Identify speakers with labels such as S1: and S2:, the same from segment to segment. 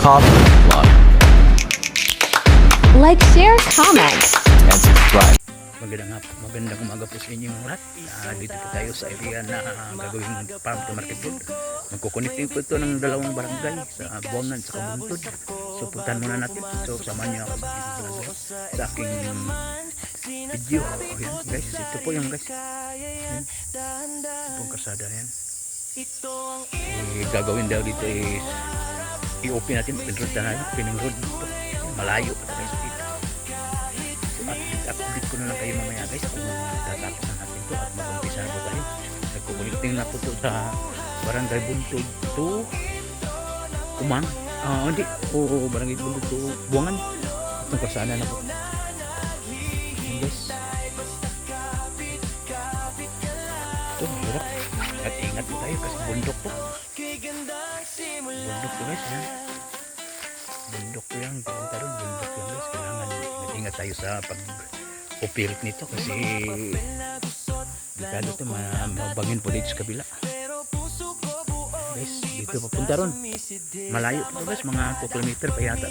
S1: Top Vlog
S2: Like, share, comment.
S1: and subscribe.
S3: Magandang umaga po sa inyong lahat. Dito po tayo sa area na gagawing farm to market road. Magkukonecting po ito ng dalawang barangay sa Buangan sa Kabuntod. So puntahan muna natin. So samahan niyo ako sa aking video. Ayan guys, ito po yung guys. Ayan. Ito pong kasada yan. Gagawin daw dito is i-open natin pinroad na pining road dito. Malayo pa tayo dito. Update ko na lang kayo mamaya guys kung tatapos na natin to at mag-umpisa na po tayo. Nagkukuliting na po to sa Barangay Buntod to Umang. Hindi. Barangay Buntod to Buangan. Itong kasana na po. Ayan guys. Ito, hirap. At ingat po tayo kasi bundok po. Bundok to guys. Yan. Bundok po yan. Punta ron. Bundok yan guys. Kailangan ingat tayo sa pag-operate nito kasi delikado ito, mabangin po dito sa kabila guys. Dito papunta ron, malayo po guys, mga 2 kilometer pa yata.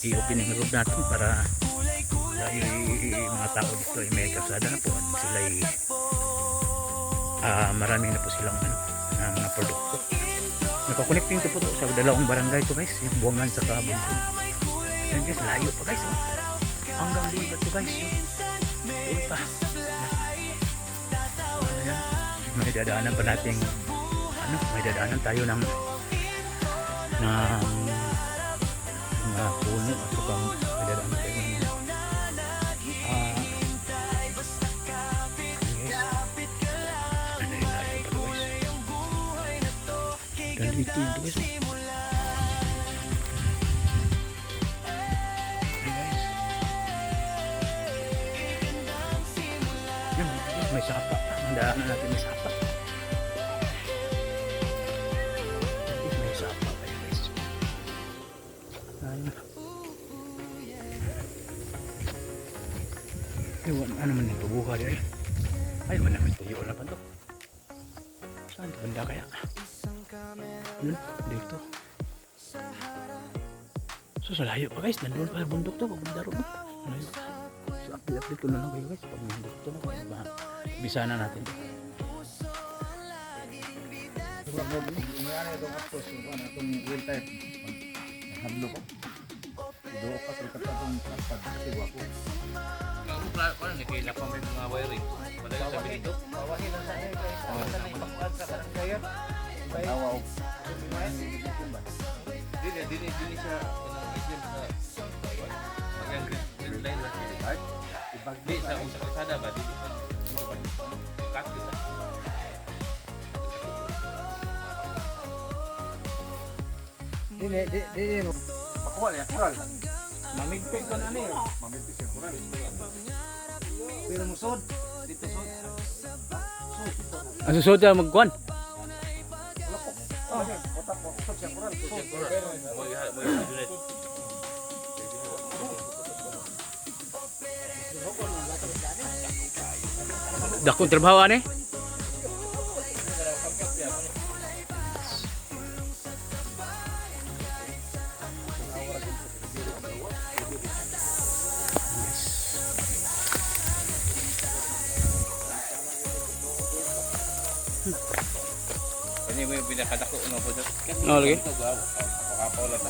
S3: I-open yung road natin para dahil mga tao dito ay may kasada na po at sila ay marami na po silang mga produkto. Nakakonecting ito po sa dalawang barangay ito guys, yung Buangan sa Kabuntod. Yan guys, layo pa guys, hanggang libat to guys. Doon pa. Ayan. May dadaanan pa natin may dadaanan tayo ng puno at saka may dadaanan tayo ng dan itu guys. May sapa, handaan na natin may sapa. May sapa pa yun guys. Ayun, ano man ito buha dyan. Ay, wala naman tuyo na pa ito. Saan ito banda kaya? Yun, dito. So sa layo pa guys, nandun pa bundok to, pagbunda ron. Layo pa. So update ko na lang kayo guys, pag bundok to na kayo. Bisa na natin ito. Dili no. Pakuha niya kural. Mamigpig ka na niya. Mamigpig siya kural. Pero musod dito sod. Ang susod na magkuhan. Otak ko sod siya kural. Dakong trabaho ani?
S4: Ini mo yung pinakadako no po dito.
S3: Lagi.
S4: Kapakapaw lang.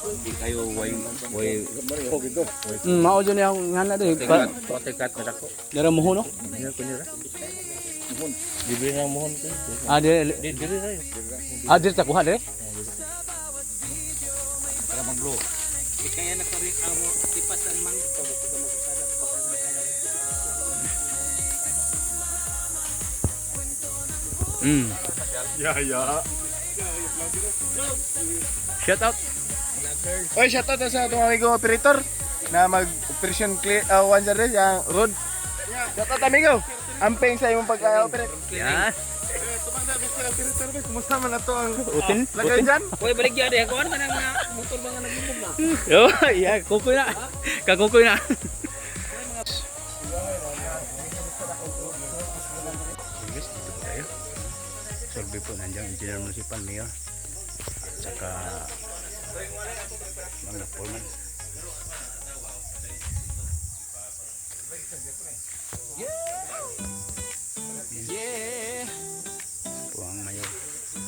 S4: Hindi kayo way dito.
S3: Mao dyan yung ngana dito.
S4: Protekat na dako.
S3: Dara mohon no?
S4: Dito ko nila. Mohon. Libre na mohon ko. Dili ra.
S3: Dito ta kuha dire.
S4: Para manglo. Kaya na kami amo tipas ang mang
S3: Ya. Shout out.
S5: Oy, shoutout na sa itong amigo operator na mag-operation clear one dyan yung road. Shoutout amigo. Amping sa imong pag-operate.
S3: Yan.
S5: Kumusta man na to ang
S3: Utin.
S5: lagay dyan?
S4: Uy, baligya de kuan man ang motor mga nagbumbog na.
S3: Yo, iya, kukoy na. Kakukoy na. Survey po nandiyan engineer municipal mayor. Saka Mga foreman.
S2: Yeah,
S3: Po ang mayor.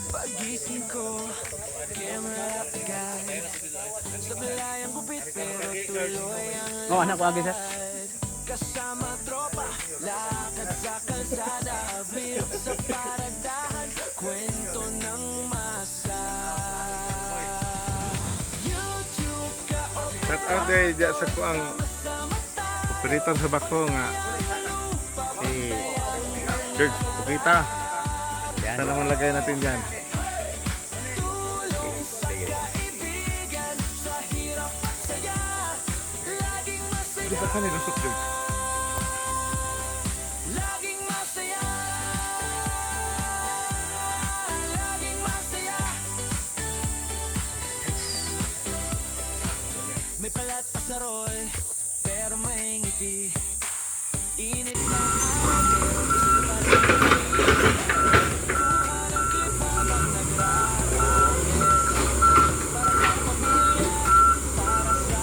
S2: pagising ko, camera agad. Sa belayang gupit pero tuloy ang
S3: Oh, anak ko agad sir.
S2: kasama tropa. Lakad sa kalsada, bilog sa paradahan. Kwento ng masa. YouTube ka o
S5: Shout out day dyan sa kuang operator sa bako nga si George Pukita.
S3: Yan.
S5: Sana malagay natin dyan.
S3: Sige.
S5: Di ba ka nilusok, George?
S2: laging masaya. Laging masaya. May palat pa sa roll, pero may ngiti. Init lang araw, pero gusto pa rin. Kuha ng clip habang nagrarami. Para sa pamilya, para sa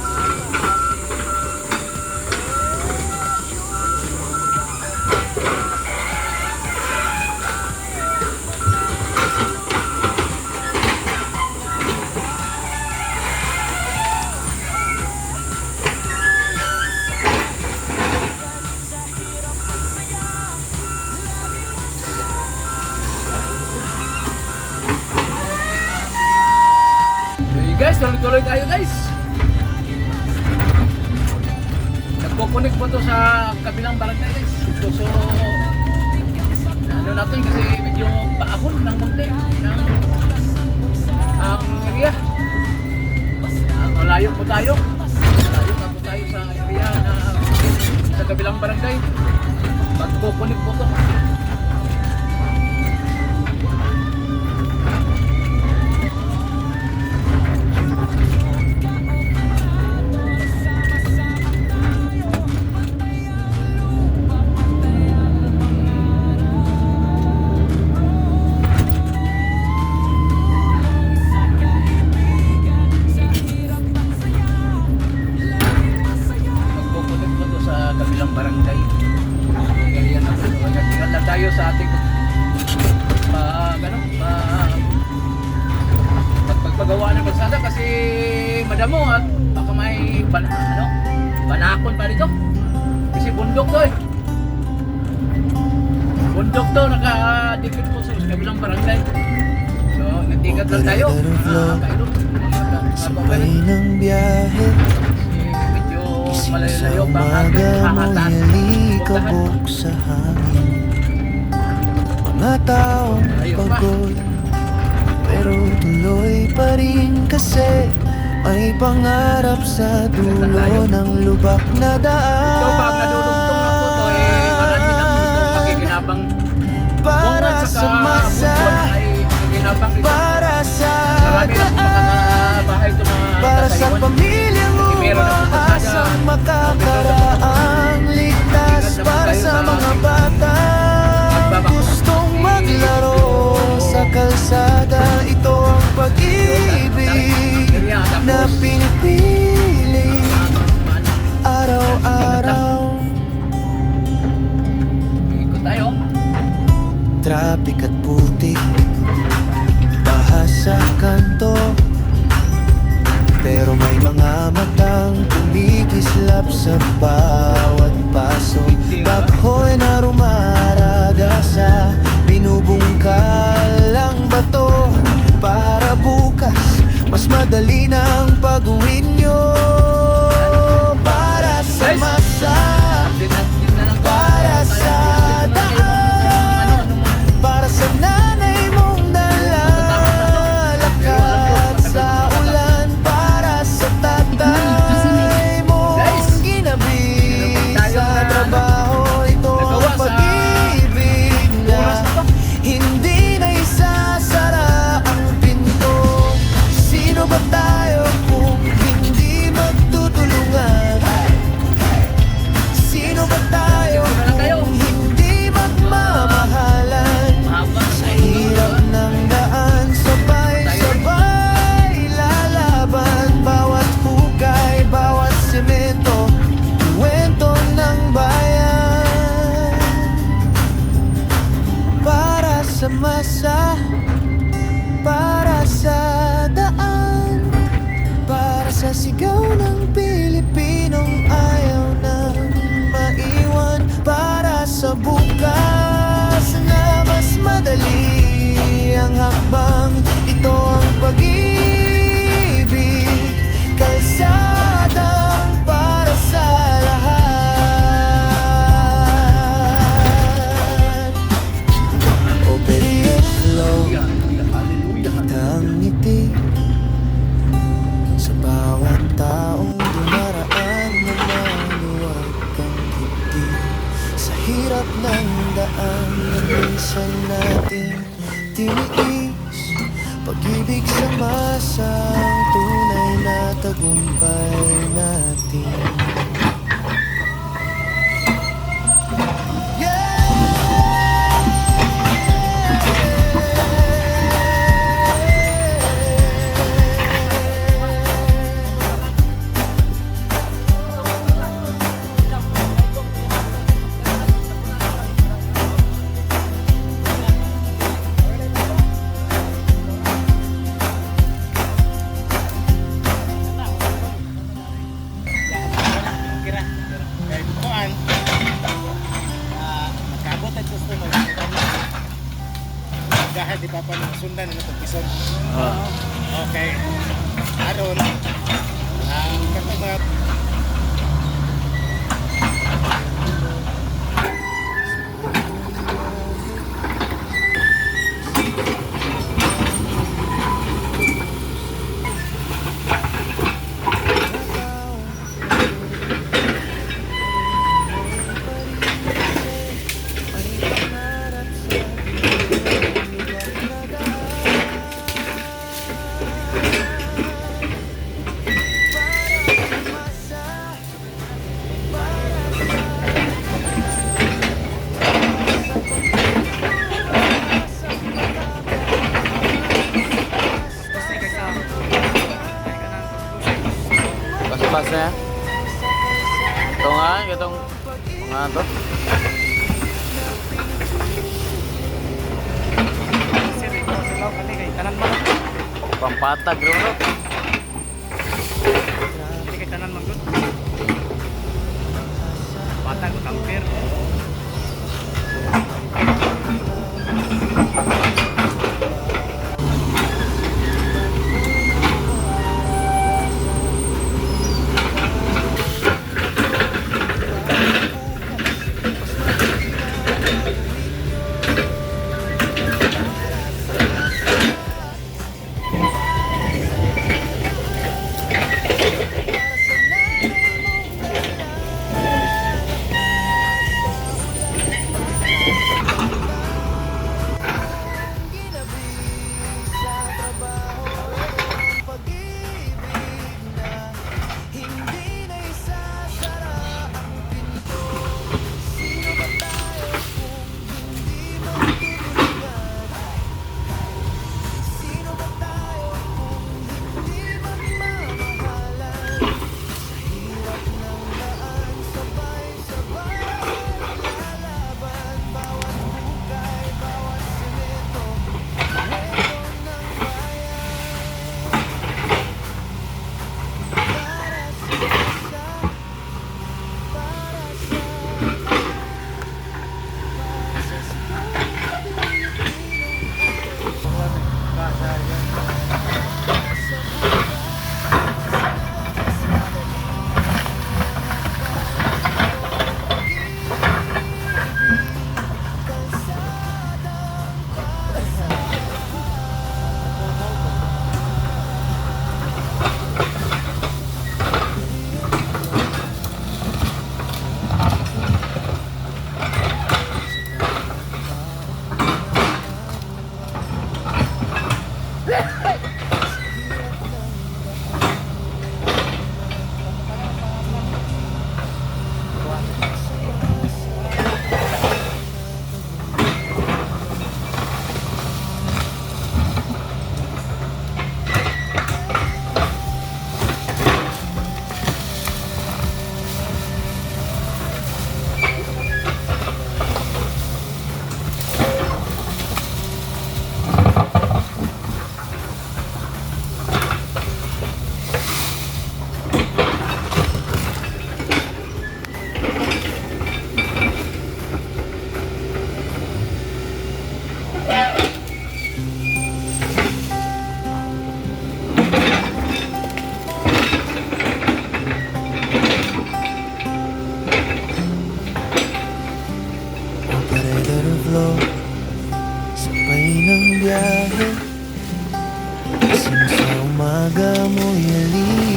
S3: Hey guys, tuloy-tuloy tayo guys. Nagko-connect po to sa kabilang barangay guys. So ano natin kasi medyo paahon ng munti ng ang area. Malayo po tayo. Malayo na po tayo sa area na sa kabilang barangay. Magko-connect po to. Magkukulit po to sa kabilang barangay. Kaya na po, nagtigal na tayo sa ating pagpagawa ng kalsada kasi madamo at baka may banakon pa dito. Kasi bundok to eh. Bundok to, nakadikit po sa kabilang barangay. So, nagtigal lang tayo. Kailot.
S6: Sabay ng biyahe
S3: Medyo
S6: Gising sa
S3: malayo-layo pa ang
S6: umaga
S3: ating
S6: mo
S3: hahatas.
S6: yalikabok sa hangin Mga taong pagod Pero tuloy pa rin kasi May pangarap sa dulo ng lubak na
S3: Ito pag nadulugtong na po to eh marami nang makikinabang
S6: Para
S3: Bunga
S6: sa
S3: tsaka
S6: masa
S3: bukod ay makikinabang ito.
S6: Para sa
S3: Marami na po bahay ito na
S6: Para sa
S3: tatayuan.
S6: pamilyang
S3: Meron na po
S6: umaasang makakaraang ligtas Para sa mga bata gustong maglaro sa kalsada Ito ang pag-ibig na pinipili araw-araw
S3: Ikot tayo.
S6: Traffic at putik Baha sa kanto Pero may mga matang kumikislap sa bawat paso Bakhoy na rumaraga sa binubungkalang bato Para bukas mas madali ng pag-uwi nyo Para sa masa Para sa daan Para sa nanay mong nalalakad sa ulan Para sa tatay mong ginabi sa trabaho Ito ang pag-ibig na hindi na isasara ang pinto Sino ba tayo kung hindi magtutulungan madali ang hakbang, ito ang pag-ibig, kalsadang para sa lahat. Operate flow, kitang ngiti sa bawat taong dumaraan na maluwag kang ngiti. Sa hirap ng daan na minsan nating tiniis, pag-ibig sa masang tunay na tagumpay natin.
S5: Dahil di pa pa sundan na pagpison. Okay. Aron. Katong mga
S4: Pas ya. Ito nga, itong mga to. Pampatag bro.
S3: Patag kamper.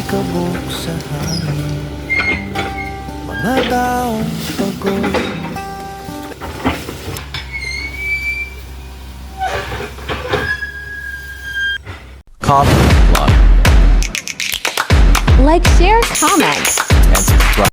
S6: alikabok sa hangin. Mga taong pagod.
S1: Coffee Vlog.
S7: Like, share, comment.